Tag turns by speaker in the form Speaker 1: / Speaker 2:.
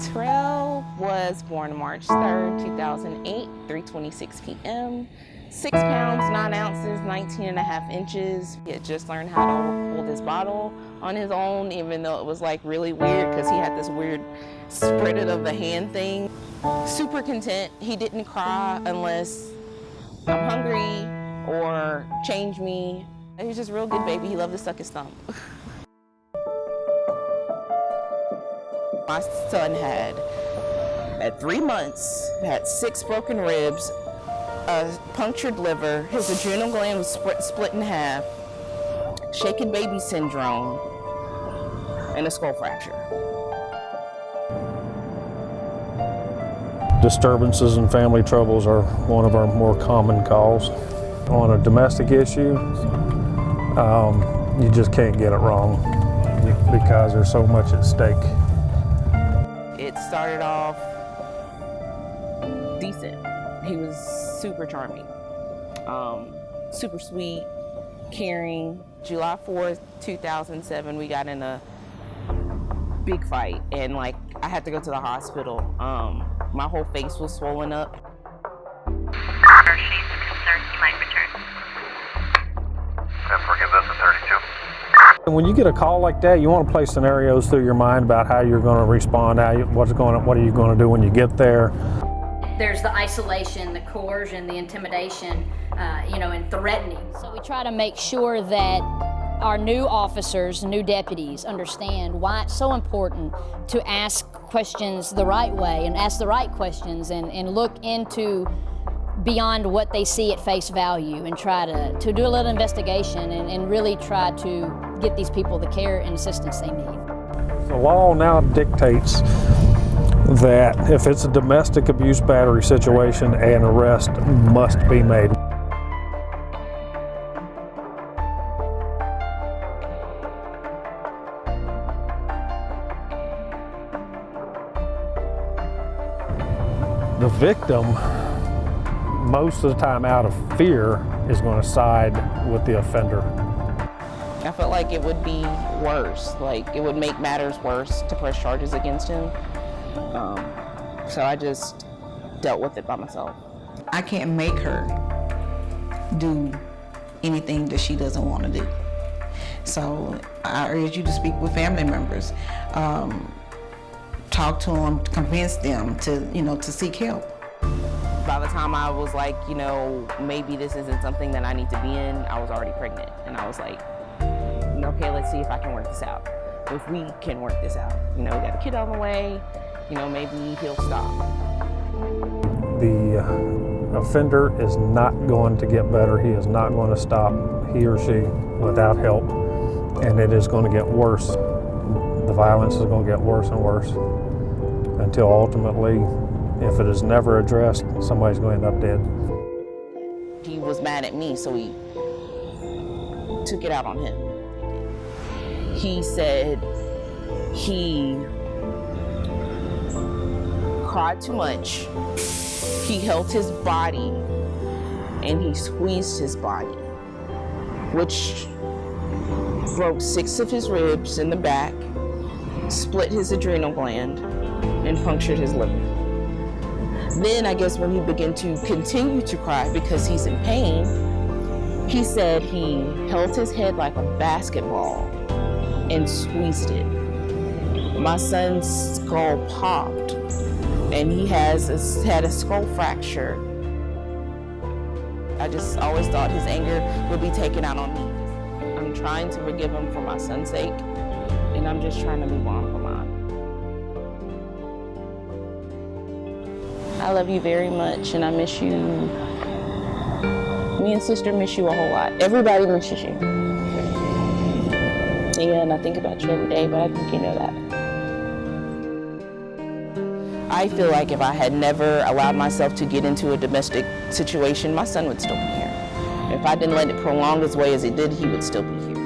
Speaker 1: Terrell was born March 3rd, 2008, 3:26 p.m. 6 pounds, 9 ounces, 19.5 inches. He had just learned how to hold his bottle on his own, even though it was like really weird because he had this weird spread it of the hand thing. Super content. He didn't cry unless I'm hungry or change me. He was just a real good baby. He loved to suck his thumb. My son had, at 3 months, had 6 broken ribs, a punctured liver, his adrenal gland was split in half, shaken baby syndrome, and a skull fracture.
Speaker 2: Disturbances and family troubles are one of our more common calls. On a domestic issue, you just can't get it wrong because there's so much at stake.
Speaker 1: It started off decent. He was super charming, super sweet, caring. July 4th, 2007, we got in a big fight and like I had to go to the hospital. My whole face was swollen up.
Speaker 3: She's concerned he might return.
Speaker 4: And forgive us at 32.
Speaker 2: When you get a call like that, you want to play scenarios through your mind about how you're going to respond, what are you going to do when you get there.
Speaker 5: There's the isolation, the coercion, the intimidation, and threatening. So we try to make sure that our new officers, new deputies understand why it's so important to ask questions the right way and ask the right questions and look into beyond what they see at face value and try to do a little investigation and really try to get these people the care and assistance they need.
Speaker 2: The law now dictates that if it's a domestic abuse battery situation, an arrest must be made. The victim, most of the time out of fear, is going to side with the offender.
Speaker 1: I felt like it would be worse, like it would make matters worse to press charges against him. So I just dealt with it by myself.
Speaker 6: I can't make her do anything that she doesn't want to do. So I urge you to speak with family members, talk to them, convince them to seek help.
Speaker 1: By the time I was like, maybe this isn't something that I need to be in, I was already pregnant. And I was like, okay, let's see if I can work this out. If we can work this out. We got a kid on the way, maybe he'll stop.
Speaker 2: The offender is not going to get better. He is not going to stop, he or she, without help. And it is going to get worse. The violence is going to get worse and worse until ultimately, if it is never addressed, somebody's going to end up dead.
Speaker 1: He was mad at me, so he took it out on him. He said he cried too much. He held his body and he squeezed his body, which broke 6 of his ribs in the back, split his adrenal gland, and punctured his liver. Then I guess when he began to continue to cry because he's in pain, he said he held his head like a basketball and squeezed it. My son's skull popped and he had a skull fracture. I just always thought his anger would be taken out on me. I'm trying to forgive him for my son's sake, and I'm just trying to move on for mine. I love you very much, and I miss you. Me and sister miss you a whole lot. Everybody misses you. Yeah, and I think about you every day, but I think you know that. I feel like if I had never allowed myself to get into a domestic situation, my son would still be here. If I didn't let it prolong as way as it did, he would still be here.